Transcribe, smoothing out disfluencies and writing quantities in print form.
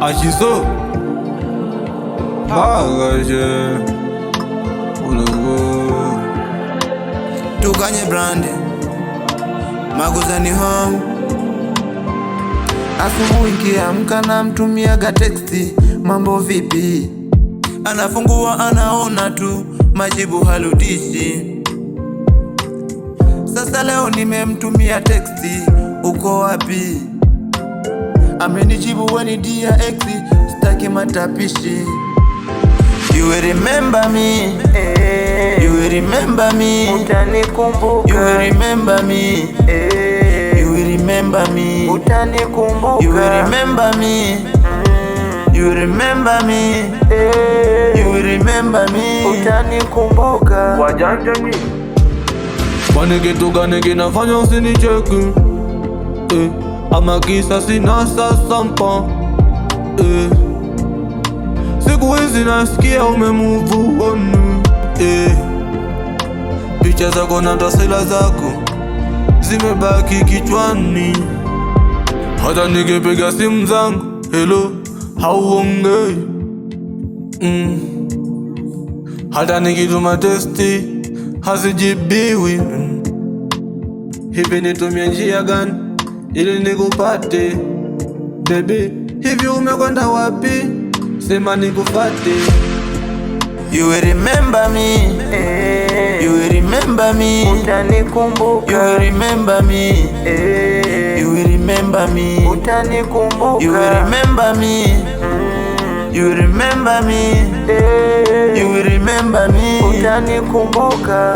Achiso Bagaje Ulugu Tukanye brand Maguzani home. Asubuhi nikiamka namtumiaga texti, mambo vipi? Anafungua anaona tu majibu harudishi. Sasa leo nimemtumia texti, uko wapi? Amenijibu weni dia ex, staki matapishi. You will remember me, you will remember me, utanikumbuka. you will remember me, you will remember me, utanikumbuka. you will remember me, you will remember me, you will remember me, utanikumbuka. Wajanja ni Kwani kitu gani kinafanya usinicheki? Ama kisa sina sasampa? Siku hizi nasikia umemove on. Picha zako na taswira zako zimebaki kichwani. Hata nikipiga simu zangu hello hauongei. Hata nikituma testi hazijibiwi. Hivi nitumie njia gani ili nikupate? Baby, hivi umekwenda wapi? Sema nikufate. You will remember me, you will remember me, utanikumbuka. you will remember me, you will remember me, utanikumbuka. you will remember me, you will remember me, you will remember me, utanikumbuka.